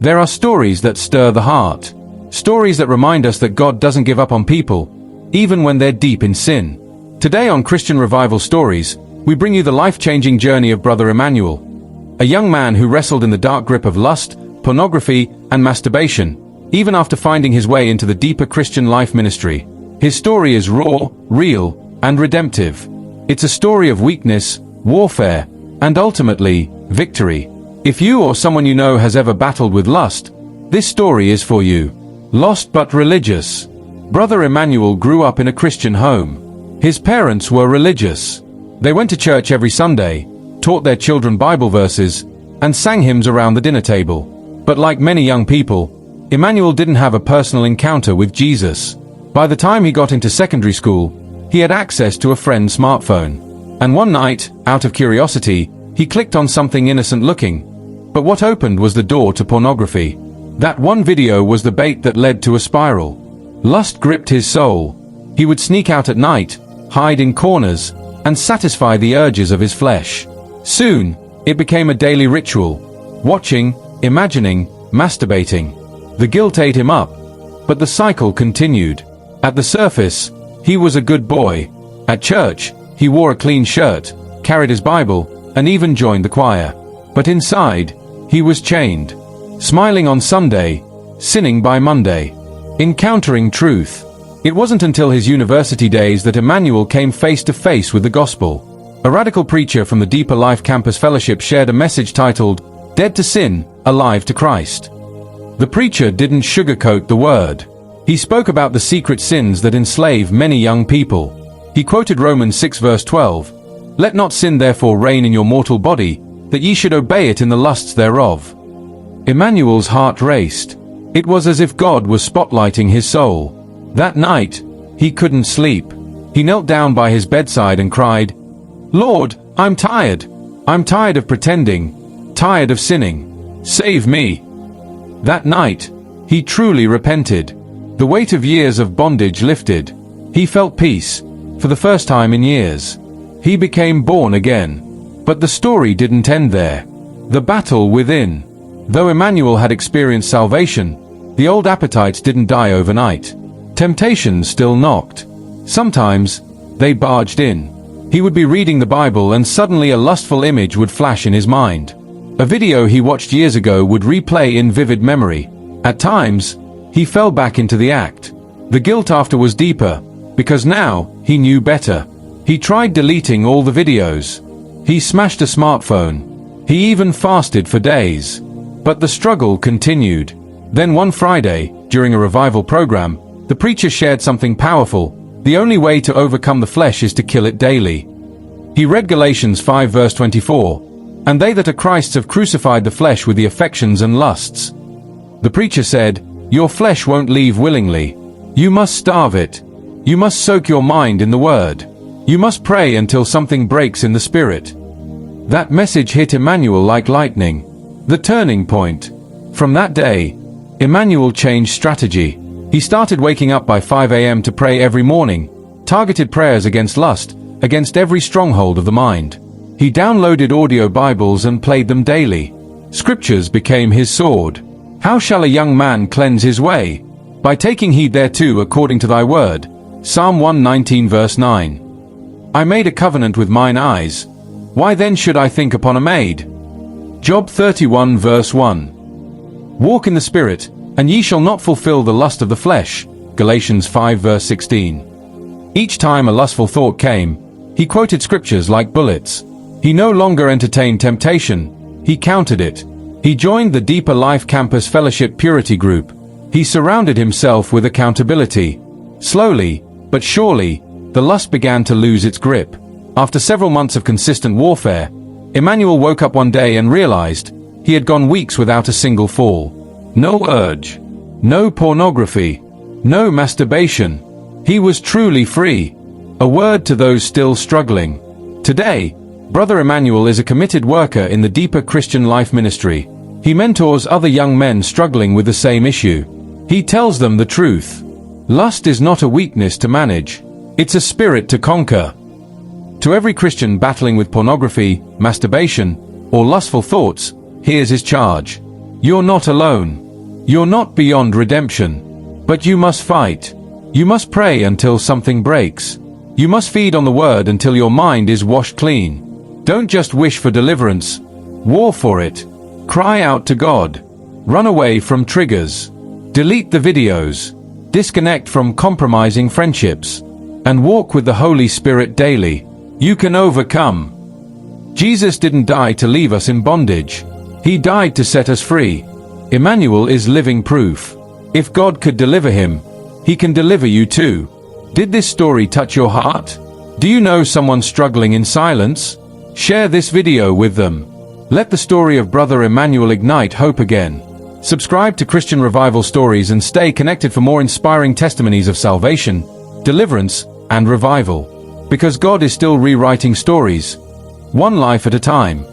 There are stories that stir the heart. Stories that remind us that God doesn't give up on people, even when they're deep in sin. Today on Christian Revival Stories, we bring you the life-changing journey of Brother Emmanuel, a young man who wrestled in the dark grip of lust, pornography, and masturbation, even after finding his way into the deeper Christian life ministry. His story is raw, real, and redemptive. It's a story of weakness, warfare, and ultimately, victory. If you or someone you know has ever battled with lust, this story is for you. Lost but religious. Brother Emmanuel grew up in a Christian home. His parents were religious. They went to church every Sunday, taught their children Bible verses, and sang hymns around the dinner table. But like many young people, Emmanuel didn't have a personal encounter with Jesus. By the time he got into secondary school, he had access to a friend's smartphone. And one night, out of curiosity, he clicked on something innocent-looking. But what opened was the door to pornography. That one video was the bait that led to a spiral. Lust gripped his soul. He would sneak out at night, hide in corners, and satisfy the urges of his flesh. Soon, it became a daily ritual. Watching, imagining, masturbating. The guilt ate him up. But the cycle continued. At the surface, he was a good boy. At church, he wore a clean shirt, carried his Bible, and even joined the choir. But inside, he was chained. Smiling on Sunday, sinning by Monday. Encountering truth. It wasn't until his university days that Emmanuel came face to face with the gospel. A radical preacher from the Deeper Life Campus Fellowship shared a message titled, "Dead to Sin, Alive to Christ." The preacher didn't sugarcoat the word. He spoke about the secret sins that enslave many young people. He quoted Romans 6 verse 12, "Let not sin therefore reign in your mortal body, that ye should obey it in the lusts thereof." Emmanuel's heart raced. It was as if God was spotlighting his soul. That night, he couldn't sleep. He knelt down by his bedside and cried, "Lord, I'm tired. I'm tired of pretending, tired of sinning. Save me." That night, he truly repented. The weight of years of bondage lifted. He felt peace, for the first time in years. He became born again. But the story didn't end there. The battle within. Though Emmanuel had experienced salvation, the old appetites didn't die overnight. Temptations still knocked. Sometimes, they barged in. He would be reading the Bible and suddenly a lustful image would flash in his mind. A video he watched years ago would replay in vivid memory. At times, he fell back into the act. The guilt after was deeper, because now, he knew better. He tried deleting all the videos. He smashed a smartphone. He even fasted for days. But the struggle continued. Then one Friday, during a revival program, the preacher shared something powerful. The only way to overcome the flesh is to kill it daily. He read Galatians 5 verse 24, "And they that are Christ's have crucified the flesh with the affections and lusts." The preacher said, "Your flesh won't leave willingly. You must starve it. You must soak your mind in the Word. You must pray until something breaks in the Spirit." That message hit Emmanuel like lightning. The turning point. From that day, Emmanuel changed strategy. He started waking up by 5 a.m. to pray every morning, targeted prayers against lust, against every stronghold of the mind. He downloaded audio Bibles and played them daily. Scriptures became his sword. "How shall a young man cleanse his way? By taking heed thereto according to thy word." Psalm 119 verse 9. "I made a covenant with mine eyes. Why then should I think upon a maid?" Job 31 verse 1. "Walk in the Spirit, and ye shall not fulfill the lust of the flesh." Galatians 5 verse 16. Each time a lustful thought came, he quoted scriptures like bullets. He no longer entertained temptation, he countered it. He joined the Deeper Life Campus Fellowship Purity Group. He surrounded himself with accountability. Slowly, but surely, the lust began to lose its grip. After several months of consistent warfare, Emmanuel woke up one day and realized he had gone weeks without a single fall. No urge. No pornography. No masturbation. He was truly free. A word to those still struggling. Today, Brother Emmanuel is a committed worker in the Deeper Christian Life Ministry. He mentors other young men struggling with the same issue. He tells them the truth. Lust is not a weakness to manage. It's a spirit to conquer. To every Christian battling with pornography, masturbation, or lustful thoughts, here's his charge. You're not alone. You're not beyond redemption. But you must fight. You must pray until something breaks. You must feed on the word until your mind is washed clean. Don't just wish for deliverance. War for it. Cry out to God. Run away from triggers. Delete the videos. Disconnect from compromising friendships. And walk with the Holy Spirit daily. You can overcome. Jesus didn't die to leave us in bondage. He died to set us free. Emmanuel is living proof. If God could deliver him, he can deliver you too. Did this story touch your heart? Do you know someone struggling in silence? Share this video with them. Let the story of Brother Emmanuel ignite hope again. Subscribe to Christian Revival Stories and stay connected for more inspiring testimonies of salvation, deliverance, and revival. Because God is still rewriting stories, one life at a time.